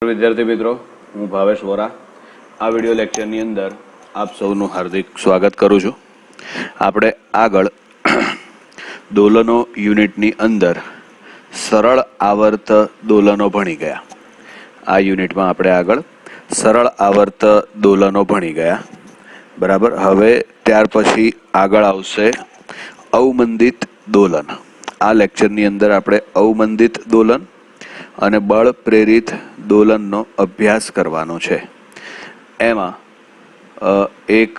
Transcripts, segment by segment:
વિદ્યાર્થી મિત્રો, હું ભાવેશ વોરા આ વિડિયો લેક્ચરની અંદર આપ સૌનું હાર્દિક સ્વાગત કરું છું. આપણે આગળ દોલનો યુનિટની અંદર સરળ આવર્ત દોલનો ભણી ગયા. આ યુનિટમાં આપણે આગળ સરળ આવર્ત દોલનો ભણી ગયા. બરાબર. હવે ત્યાર પછી આગળ આવશે અવમંદિત દોલન. આ લેક્ચરની અંદર આપણે અવમંદિત દોલન અને બળ પ્રેરિત દોલનનો અભ્યાસ કરવાનો છે. એમાં એક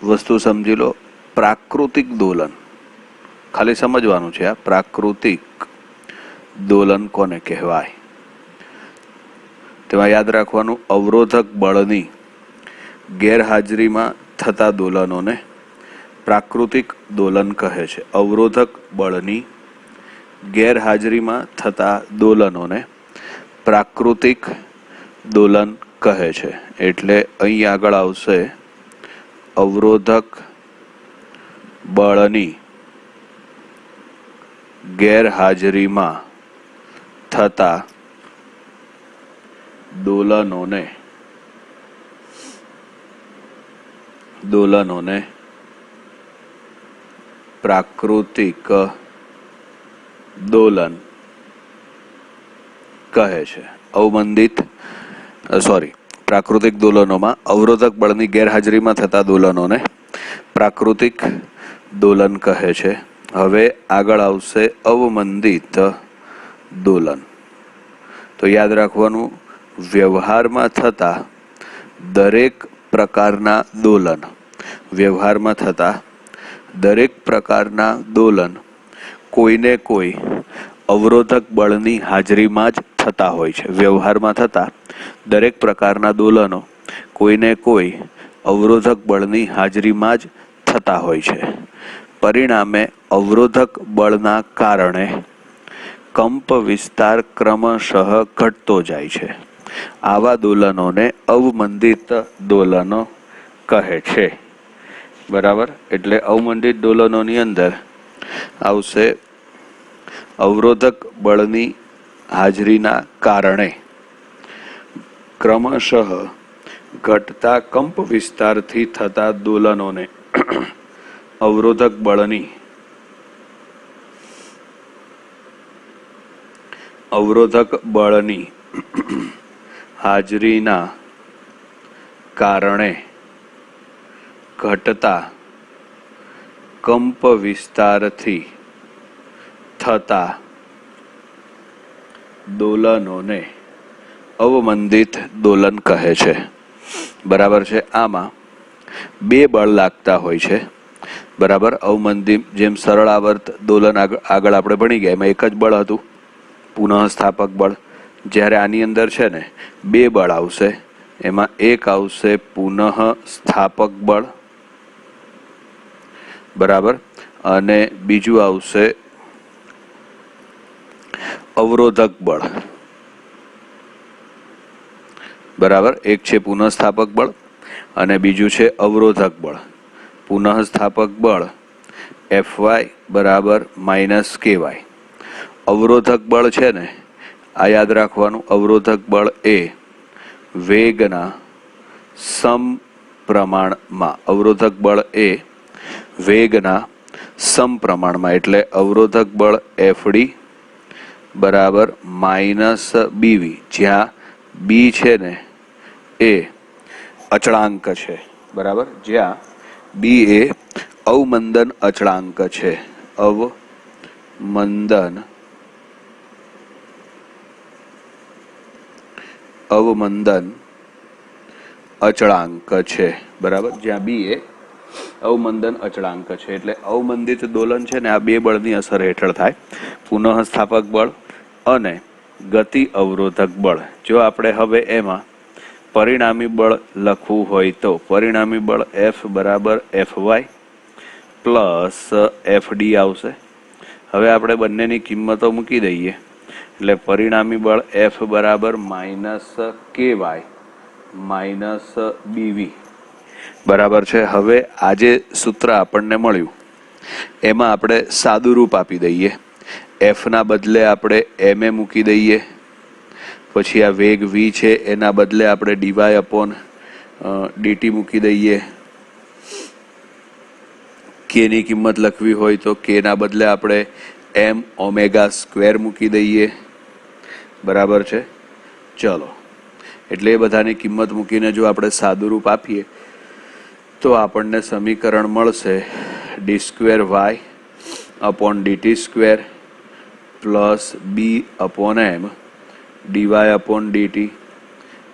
વસ્તુ સમજી લો, પ્રાકૃતિક દોલન. ખાલી સમજવાનું છે આ પ્રાકૃતિક દોલન કોને કહેવાય. તેમાં યાદ રાખવાનું, અવરોધક બળની ગેરહાજરીમાં થતા દોલનોને પ્રાકૃતિક દોલન કહે છે. અવરોધક બળની ગેરહાજરીમાં થતા દોલનોને પ્રાકૃતિક દોલન કહે છે. એટલે અહીં આગળ આવશે અવરોધક બળની ગેરહાજરીમાં થતા દોલનોને પ્રાકૃતિક દોલન કહે છે. પ્રાકૃતિક દોલનોમાં અવરોધક બળની ગેરહાજરીમાં થતા દોલનોને પ્રાકૃતિક દોલન કહે છે. હવે આગળ આવશે અવમંદિત દોલન. તો યાદ રાખવાનું, વ્યવહારમાં થતા દરેક પ્રકારના દોલન કોઈને કોઈ અવરોધક બળની હાજરીમાં જ થતા હોય છે. વ્યવહારમાં થતા દરેક પ્રકારના દોલનો કોઈને કોઈ અવરોધક બળની હાજરીમાં જ થતા હોય છે. પરિણામે અવરોધક બળના કારણે કંપ વિસ્તાર ક્રમશઃ ઘટતો જાય છે. આવા દોલનોને અવમંદિત દોલનો કહે છે. બરાબર. એટલે અવમંદિત દોલનોની અંદર આવશે અવરોધક બળની હાજરીના કારણે ક્રમશઃ ઘટતા કંપ વિસ્તારથી થતા દોલનોને અવરોધક બળની હાજરીના કારણે ઘટતા કંપ વિસ્તારથી થતા દોલનોને અવમંદિત દોલન કહે છે. બરાબર છે. આમાં બે બળ લાગતા હોય છે. બરાબર. અવમંદિત, જેમ સરળ આવર્ત દોલન આગળ આપણે ભણી ગયા, એમાં એક જ બળ હતું, પુનઃસ્થાપક બળ. જ્યારે આની અંદર છે ને બે બળ આવશે. એમાં એક આવશે પુનઃસ્થાપક બળ, બરાબર, અને બીજું આવશે અવરોધક બળ. બરાબર. એક છે પુનઃસ્થાપક બળ અને બીજું છે અવરોધક બળ. પુનઃસ્થાપક બળ Fy બરાબર -ky. અવરોધક બળ છે ને, આ યાદ રાખવાનું, અવરોધક બળ એ વેગના સમપ્રમાણમાં, અવરોધક બળ એ વેગના સમપ્રમાણમાં. એટલે અવરોધક બળ Fd બરાબર -bv, જ્યાં બી છે ને એ અચળાંક છે. બરાબર. જ્યાં બી એ અવમંદન અચળાંક છે. અવમંદન અચળાંક છે. બરાબર. જ્યાં બી એ અવમંદન અચળાંક છે. એટલે અવમંદિત દોલન છે ને આ બે બળની અસર હેઠળ થાય, પુનઃસ્થાપક બળ અને ગતિ અવરોધક બળ. જો આપણે હવે એમાં પરિણામી બળ લખવું હોય તો પરિણામી બળ F બરાબર Fy પ્લસ Fd આવશે. હવે આપણે બંનેની કિંમતો મૂકી દઈએ એટલે પરિણામી બળ F બરાબર -ky -bv. બરાબર છે. હવે આજે સૂત્ર આપણને મળ્યું એમાં આપણે સાદું રૂપ આપી દઈએ. F ના બદલે આપણે ma મૂકી દઈએ. પછી આ વેગ v છે એના બદલે આપણે ડીવાય અપોન ડીટી મૂકી દઈએ. કે ની કિંમત લખવી હોય તો કે ના બદલે આપણે એમ ઓમેગા સ્ક્વેર મૂકી દઈએ. બરાબર છે. ચલો, એટલે એ બધાની કિંમત મૂકીને જો આપણે સાદુરૂપ આપીએ તો આપણને સમીકરણ મળશે d square y upon d t square plus b upon m d y upon d t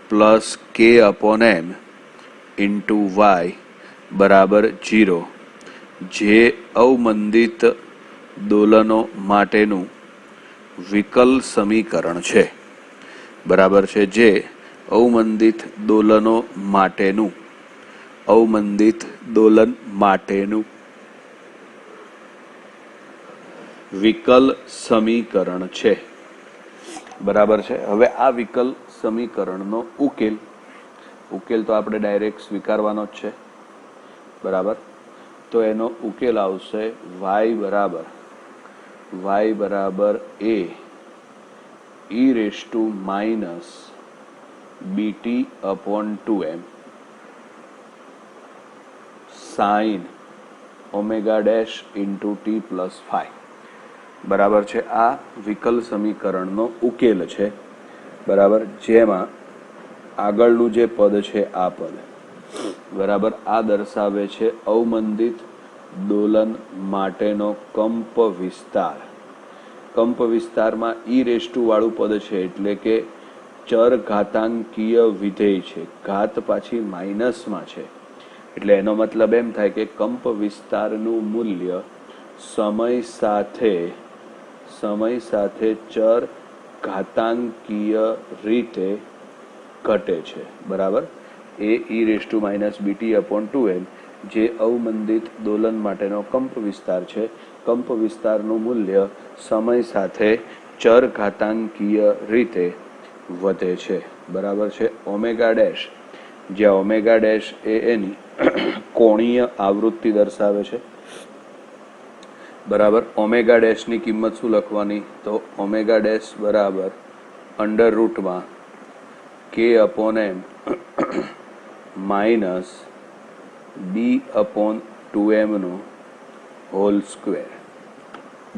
plus k upon m into y બરાબર 0, જે અવમંદિત દોલનો માટેનું વિકલ સમીકરણ છે. બરાબર છે. જે અવમંદિત દોલનો માટેનું વિકલ સમીકરણ છે. બરાબર છે. હવે આ વિકલ સમીકરણનો ઉકેલ તો આપણે ડાયરેક્ટ સ્વીકારવાનો જ છે. બરાબર. તો એનો ઉકેલ આવશે y બરાબર a e raise to minus BT upon 2m sine omega dash into T plus 5. બરાબર છે. આ વિકલ સમીકરણનો ઉકેલ છે. બરાબર. જેમાં આગળનું જે પદ છે આ પદ બરાબર આ દર્શાવે છે અવમંદિત દોલન માટેનો કંપ વિસ્તાર. કંપ વિસ્તારમાં ઈ રેઝ ટુ વાળું પદ છે એટલે કે ચર ઘાતાંકીય વિધેય છે, ઘાત પાછી માઇનસમાં છે. એટલે એનો મતલબ એમ થાય કે કંપ વિસ્તારનું મૂલ્ય સમય સાથે ચર ઘાતાંકીય રીતે ઘટે છે. બરાબર. એ e raise to minus BT upon 2m જે અવમંદિત દોલન માટેનો કંપ વિસ્તાર છે. કંપ વિસ્તારનું મૂલ્ય સમય સાથે ચર ઘાતાંકીય રીતે વધે છે. બરાબર છે. ઓમેગા ડેશ, જ્યાં ઓમેગા ડેશ એ એની કોણીય આવૃત્તિ દર્શાવે છે. બરાબર. ઓમેગા ડેશની કિંમત શું લખવાની? તો ઓમેગા ડેશ બરાબર અંડર રૂટમાં કે અપોન એમ માઇનસ બી અપોન 2m નો હોલ સ્ક્વેર.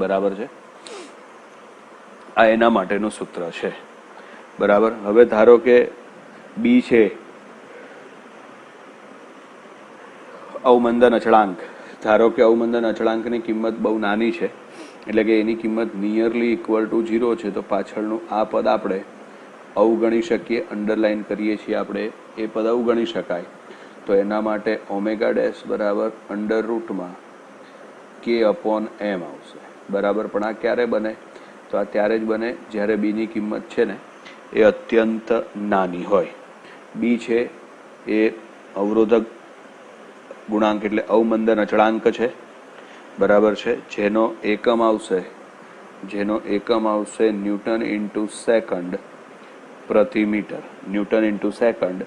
બરાબર છે. આ એના માટેનું સૂત્ર છે. બરાબર. હવે ધારો કે બી છે અવમંદન અચળાંક. ધારો કે અવમંદન અચળાંકની કિંમત બહુ નાની છે એટલે કે એની કિંમત નિયરલી ઇક્વલ ટુ 0 છે. તો પાછળનું આ પદ આપણે અવગણી શકીએ. અંડરલાઈન કરીએ છીએ આપણે, એ પદ અવગણી શકાય. તો એના માટે ઓમેગા ડેશ બરાબર અંડર રૂટમાં કે અપોન એમ આવશે. બરાબર. પણ આ ક્યારે બને? તો આ ત્યારે જ બને જ્યારે બીની કિંમત છે ને એ અત્યંત નાની હોય. બી છે એ અવરોધક ગુણાંક એટલે અવમંદન અચળાંક છે. બરાબર છે. જેનો એકમ આવશે ન્યૂટન ઇન્ટુ સેકન્ડ પ્રતિ મીટર. ન્યૂટન ઇન્ટુ સેકન્ડ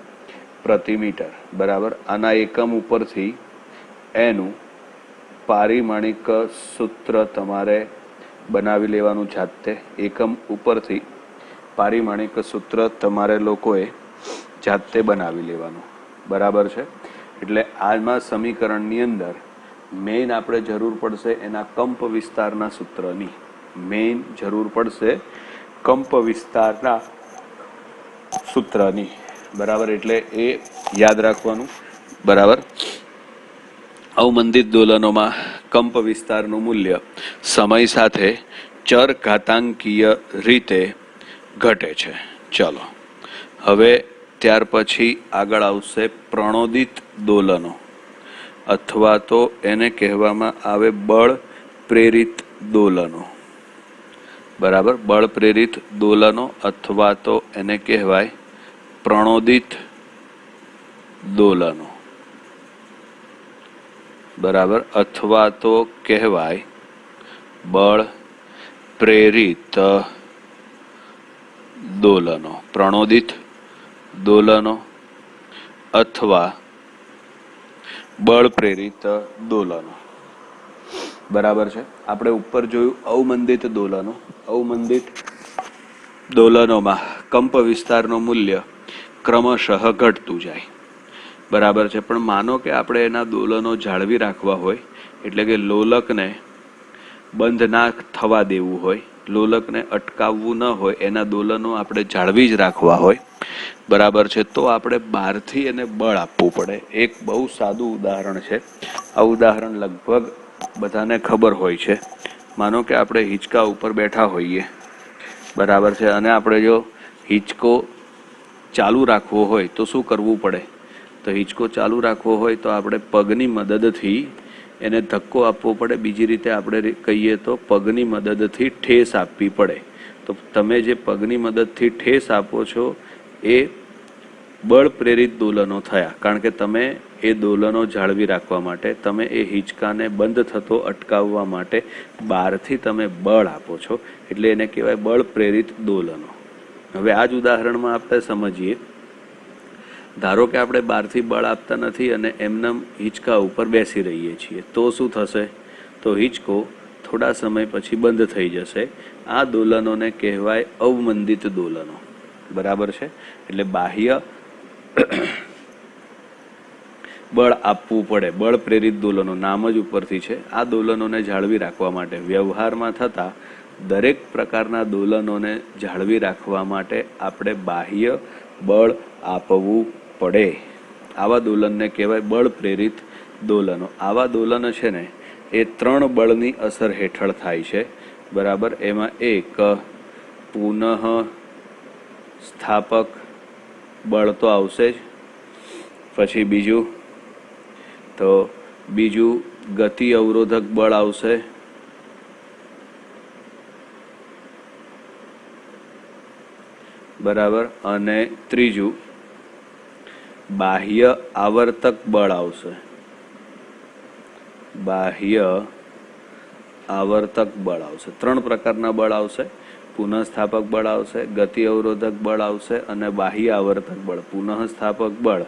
પ્રતિ મીટર. બરાબર. આના એકમ ઉપરથી એનું પારિમાણિક સૂત્ર તમારે બનાવી લેવાનું જાતે. એકમ ઉપરથી પારિમાણિક સૂત્ર તમારે લોકોએ જાતે બનાવી લેવાનું. બરાબર છે. એટલે આમાં સમીકરણની અંદર મેઇન આપણે જરૂર પડશે એના કંપ વિસ્તારના સૂત્રની. મેઇન જરૂર પડશે કંપ વિસ્તારના સૂત્રની. બરાબર. એટલે એ યાદ રાખવાનું. બરાબર. અવમંદિત દોલનોમાં કંપ વિસ્તારનું મૂલ્ય સમય સાથે ચર ઘાતાંકીય રીતે ઘટે છે. ચલો, હવે ત્યાર પછી આગળ આવશે પ્રણોદિત દોલનો અથવા તો એને કહેવામાં આવે બળ પ્રેરિત દોલનો. બરાબર. બળ પ્રેરિત દોલનો અથવા તો એને કહેવાય પ્રણોદિત દોલનો. બરાબર. અથવા તો કહેવાય બળ પ્રેરિત દોલનો. પ્રણોદિત દોલનો અથવા બળ પ્રેરિત દોલનો. બરાબર છે. આપણે ઉપર જોયું અવમંદિત દોલનો. અવમંદિત દોલનોમાં કંપ વિસ્તારનું મૂલ્ય ક્રમશઃ ઘટતું જાય. બરાબર છે. પણ માનો કે આપણે એના દોલનો જાળવી રાખવા હોય, એટલે કે લોલકને બંધ ના થવા દેવું હોય, લોલકને અટકાવવું ન હોય, એના દોલનો આપણે જાળવી જ રાખવા હોય, બરાબર છે, તો આપણે બહારથી એને બળ આપવું પડે. એક બહુ સાદું ઉદાહરણ છે. આ ઉદાહરણ લગભગ બધાને ખબર હોય છે. માનો કે આપણે હિંચકા ઉપર બેઠા હોઈએ, બરાબર છે, અને આપણે જો હિંચકો ચાલુ રાખવો હોય તો શું કરવું પડે? તો હિંચકો ચાલુ રાખવો હોય તો આપણે પગની મદદથી એને ધક્કો આપવો પડે. બીજી રીતે આપણે કહીએ તો પગની મદદથી ઠેસ આપવી પડે. તો તમે જે પગની મદદથી ઠેસ આપો છો એ બળ પ્રેરિત દોલનો થયા, કારણ કે તમે એ દોલનો જાળવી રાખવા માટે, તમે એ હિંચકાને બંધ થતો અટકાવવા માટે બહારથી તમે બળ આપો છો, એટલે એને કહેવાય બળ પ્રેરિત દોલનો. હવે આ જ ઉદાહરણમાં આપણે સમજીએ. ધારો કે આપણે બહારથી બળ આપતા નથી અને એમનેમ હિંચકા ઉપર બેસી રહીએ છીએ, તો શું થશે? તો હિંચકો થોડા સમય પછી બંધ થઈ જશે. આ દોલનોને કહેવાય અવમંદિત દોલનો. બરાબર છે. એટલે બાહ્ય બળ આપવું પડે. બળ પ્રેરિત દોલનો નામ જ ઉપરથી છે. આ દોલનોને જાળવી રાખવા માટે, વ્યવહારમાં થતા દરેક પ્રકારના દોલનોને જાળવી રાખવા માટે આપણે બાહ્ય બળ આપવું પડે. આવા દોલનને કહેવાય બળ પ્રેરિત દોલનો. આવા દોલન છે ને એ 3 બળની અસર હેઠળ થાય છે. બરાબર. એમાં એક પુનઃ સ્થાપક બળ તો આવશે જ. પછી બીજું ગતિ અવરોધક બળ આવશે. બરાબર. અને ત્રીજું બાહ્ય આવર્તક બળ આવશે. બાહ્ય આવર્તક બળ આવશે. 3 પ્રકારના બળ આવશે. પુનઃસ્થાપક બળ આવશે, ગતિ અવરોધક બળ આવશે અને બાહ્ય આવર્તક બળ. પુનઃસ્થાપક બળ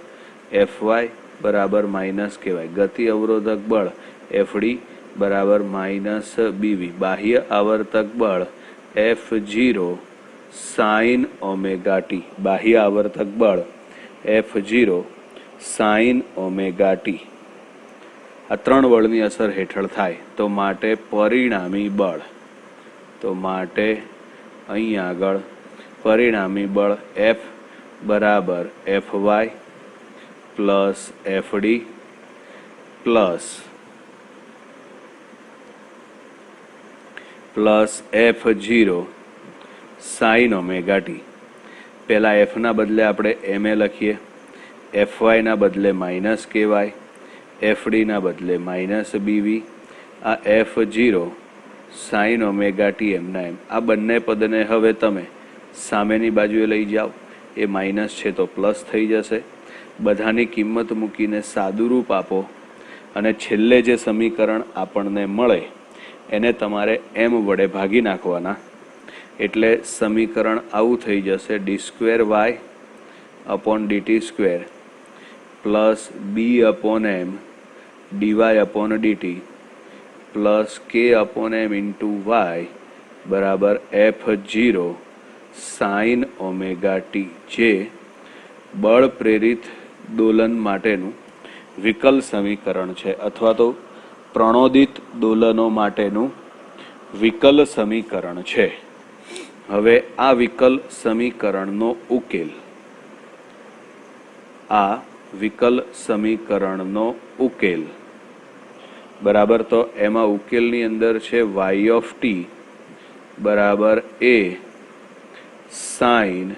Fy બરાબર માઇનસ કહેવાય. ગતિ અવરોધક બળ Fd બરાબર માઇનસ Bv. બાહ્ય આવર્તક બળ F0 સાઇન ઓમેગા ટી. બાહ્ય આવર્તક બળ F0 સાઇન ઓમેગા ટી. આ 3 બળની અસર હેઠળ થાય. તો માટે પરિણામી બળ, તો માટે અહીં આગળ પરિણામી બળ F બરાબર Fy plus Fd plus F0 sine omega T. પહેલા Fના બદલે આપણે Ma લખીએ, Fyના બદલે માઇનસ કહેવાય, Fdના બદલે માઇનસ Bv. આ F0 સાઇન ઓમેગા ટી એમના એમ. આ બંને પદને હવે તમે સામેની બાજુએ લઈ જાઓ. એ માઇનસ છે તો પ્લસ થઈ જશે. બધાની કિંમત મૂકીને સાદુરૂપ આપો અને છેલ્લે જે સમીકરણ આપણને મળે એને તમારે m વડે ભાગી નાખવાના. એટલે સમીકરણ આવું થઈ જશે: d2y upon dt2 plus b upon m dy upon dt plus k upon m into y બરાબર F0 સાઇન ઓમેગા ટી. જે બળ પ્રેરિત દોલન માટેનું વિકલ સમીકરણ છે, અથવા તો પ્રણોદિત દોલનો માટેનું વિકલ સમીકરણ છે. હવે આ વિકલ સમીકરણનો ઉકેલ, બરાબર. તો એમાં ઉકેલની અંદર છે y ઓફ ટી બરાબર a sine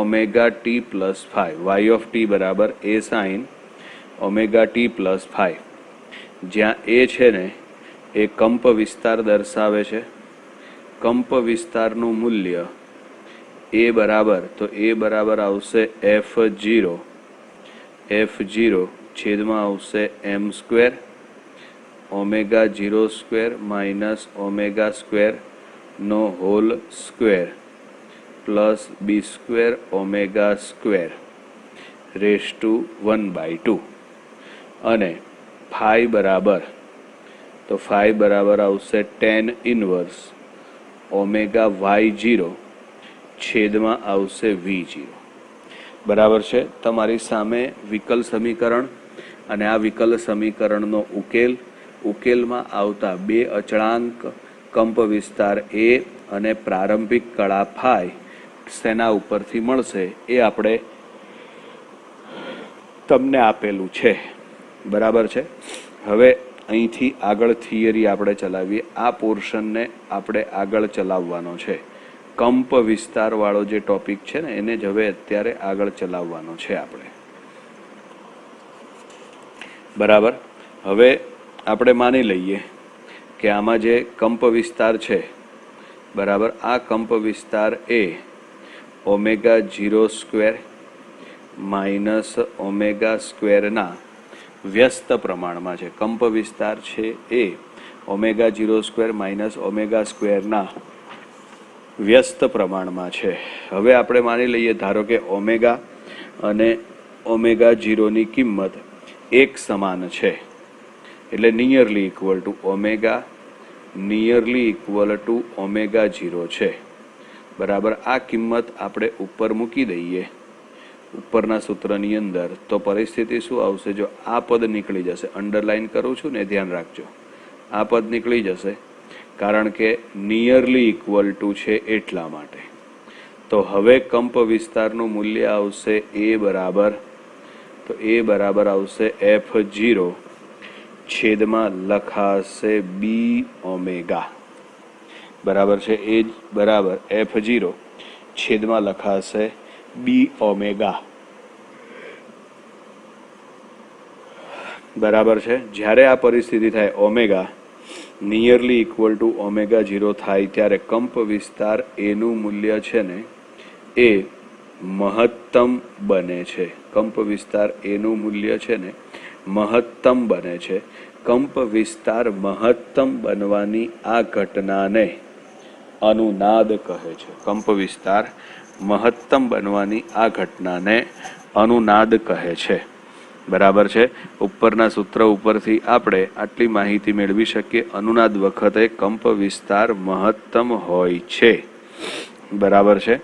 omega T plus 5. y of T બરાબર a sine omega T plus 5. જ્યાં a છે ને એ કંપ વિસ્તાર દર્શાવે છે. કંપ વિસ્તારનું મૂલ્ય a બરાબર આવશે F0 છેદમાં આવશે m² omega 0² minus omega square નો whole square plus b² omega square raise to 1/2. અને phi બરાબર આવશે tan ઇનવર્સ ઓમેગા y0 છેદમાં આવશે v0. બરાબર છે. તમારી સામે વિકલ સમીકરણ અને આ વિકલ સમીકરણનો ઉકેલમાં આવતા બે અચળાંક કંપ વિસ્તાર એ અને પ્રારંભિક કળા ફાઈ શેના ઉપરથી મળશે એ આપણે તમને આપેલું છે. બરાબર છે. હવે અહીંથી આગળ થિયરી આપણે ચલાવીએ. આ પોર્શનને આપણે આગળ ચલાવવાનો છે. કંપ વિસ્તારવાળો જે ટોપિક છે ને એને જ હવે અત્યારે આગળ ચલાવવાનો છે આપણે. બરાબર. હવે આપણે માની લઈએ કે આમાં જે કંપ વિસ્તાર છે, બરાબર, આ કંપ વિસ્તાર એ ઓમેગા 0 સ્ક્વેર માઇનસ ઓમેગા સ્ક્વેરના વ્યસ્ત પ્રમાણમાં છે. કંપ વિસ્તાર છે એ ઓમેગા 0 સ્ક્વેર માઇનસ ઓમેગા સ્ક્વેરના વ્યસ્ત પ્રમાણમાં છે. હવે આપણે માની લઈએ, ધારો કે ઓમેગા અને ઓમેગા 0ની કિંમત એક સમાન છે, એટલે nearly equal to omega nearly equal to omega 0 છે. બરાબર. આ કિંમત આપણે ઉપર મૂકી દઈએ ઉપરના સૂત્રની અંદર, તો પરિસ્થિતિ શું આવશે? જો આ પદ નીકળી જશે, અંડરલાઈન કરું છું ને, ધ્યાન રાખજો, આ પદ નીકળી જશે કારણ કે નિયરલી ઇક્વલ ટુ છે એટલા માટે. તો હવે કંપ વિસ્તારનું મૂલ્ય આવશે એ બરાબર આવશે f0 છેદમાં લખાશે બી ઓમેગા. બરાબર છે. એ જ બરાબર f0 છેદમાં લખાશે બી ઓમેગા. બરાબર છે. જ્યારે આ પરિસ્થિતિ થાય omega nearly equal to omega 0 થાય ત્યારે કંપ વિસ્તાર એનું મૂલ્ય છે ને એ મહત્તમ બને છે. કંપ વિસ્તાર એનું મૂલ્ય છે ને મહત્તમ બને છે. કંપ વિસ્તાર મહત્તમ બનવાની આ ઘટનાને અનુનાદ કહે છે. કંપ વિસ્તાર મહત્તમ બનવાની આ ઘટનાને અનુનાદ કહે છે. બરાબર છે. ઉપરના સૂત્ર ઉપરથી આપણે આટલી માહિતી મેળવી શકીએ. અનુનાદ વખતે કંપ વિસ્તાર મહત્તમ હોય છે. બરાબર છે.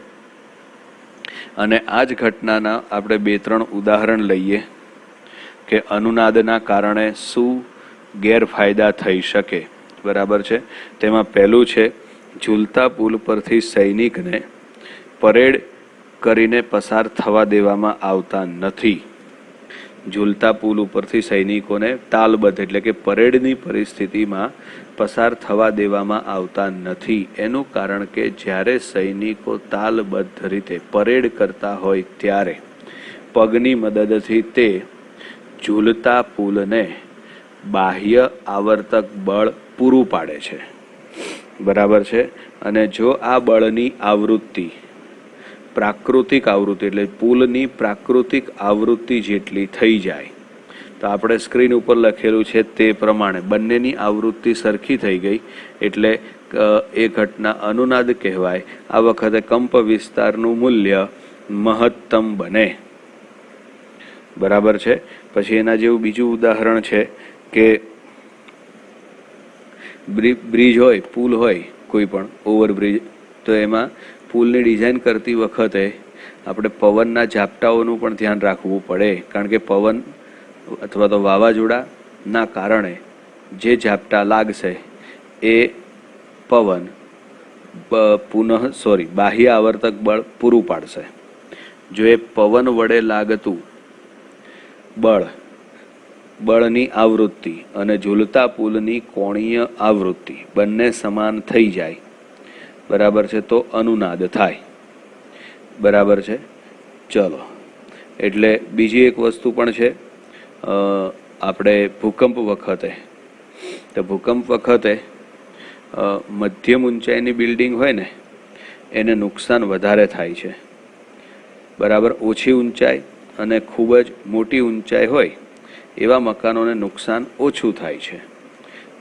અને આ જ ઘટનાના આપણે 2-3 ઉદાહરણ લઈએ કે અનુનાદના કારણે શું ગેરફાયદા થઈ શકે. બરાબર છે. તેમાં પહેલું છે, ઝૂલતા પુલ પરથી સૈનિકને પરેડ કરીને પસાર થવા દેવામાં આવતા નથી. ઝૂલતા પુલ ઉપરથી સૈનિકોને તાલબદ્ધ એટલે કે પરેડની પરિસ્થિતિમાં પસાર થવા દેવામાં આવતા નથી. એનું કારણ કે જ્યારે સૈનિકો તાલબદ્ધ રીતે પરેડ કરતા હોય ત્યારે પગની મદદથી તે ઝૂલતા પુલને બાહ્ય આવર્તક બળ પૂરું પાડે છે. બરાબર છે. અને જો આ બળની આવૃત્તિ પ્રાકૃતિક આવૃત્તિ એટલે પુલની પ્રાકૃતિક આવૃત્તિ જેટલી થઈ જાય, તો આપણે સ્ક્રીન ઉપર લખેલું છે તે પ્રમાણે બંનેની આવૃત્તિ સરખી થઈ ગઈ એટલે એ ઘટના અનુનાદ કહેવાય. આ વખતે કંપ વિસ્તારનું મૂલ્ય મહત્તમ બને. બરાબર છે. પછી એના જેવું બીજું ઉદાહરણ છે કે બ્રિજ હોય, પુલ હોય, કોઈ પણ ઓવરબ્રિજ, તો એમાં પુલની ડિઝાઇન કરતી વખતે આપણે પવનના ઝાપટાઓનું પણ ધ્યાન રાખવું પડે. કારણ કે પવન અથવા તો વાવાઝોડાના કારણે જે ઝાપટા લાગશે એ પવન બાહ્ય આવર્તક બળ પૂરું પાડશે. જો એ પવન વડે લાગતું બળની આવૃત્તિ અને ઝૂલતા પુલની કોણીય આવૃત્તિ બંને સમાન થઈ જાય, બરાબર છે, તો અનુનાદ થાય. બરાબર છે. ચલો, એટલે બીજી એક વસ્તુ પણ છે આપણે ભૂકંપ વખતે, તો ભૂકંપ વખતે મધ્યમ ઊંચાઈની બિલ્ડિંગ હોય ને એને નુકસાન વધારે થાય છે. બરાબર. ઓછી ઊંચાઈ અને ખૂબ જ મોટી ઊંચાઈ હોય એવા મકાનોને નુકસાન ઓછું થાય છે.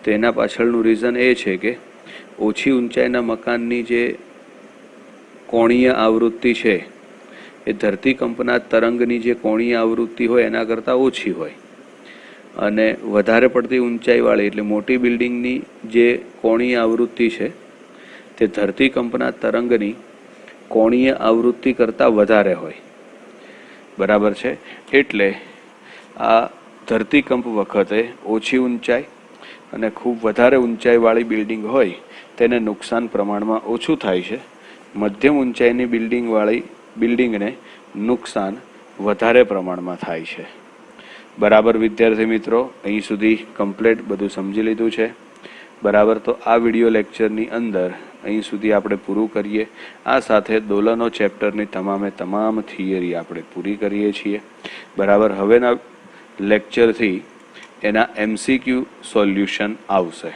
તો એના પાછળનું રીઝન એ છે કે ઓછી ઊંચાઈના મકાનની જે કોણીય આવૃત્તિ છે એ ધરતીકંપના તરંગની જે કોણીય આવૃત્તિ હોય એના કરતાં ઓછી હોય, અને વધારે પડતી ઊંચાઈવાળી એટલે મોટી બિલ્ડિંગની જે કોણીય આવૃત્તિ છે તે ધરતીકંપના તરંગની કોણીય આવૃત્તિ કરતાં વધારે હોય, બરાબર છે. એટલે આ ધરતીકંપ વખતે ઓછી ઊંચાઈ અને ખૂબ વધારે ઊંચાઈવાળી બિલ્ડિંગ હોય તેને નુકસાન પ્રમાણમાં ઓછું થાય છે. મધ્યમ ઊંચાઈની બિલ્ડિંગને નુકસાન વધારે પ્રમાણમાં થાય છે. બરાબર વિદ્યાર્થી મિત્રો, અહીં સુધી કમ્પ્લીટ બધું સમજી લીધું છે. બરાબર, તો આ વિડીયો લેક્ચરની અંદર અહીં સુધી આપણે પૂરું કરીએ. આ સાથે દોલનો ચેપ્ટરની તમામ થિયરી આપણે પૂરી કરીએ છીએ. બરાબર, હવેના લેક્ચરથી એના MCQ સોલ્યુશન આવશે.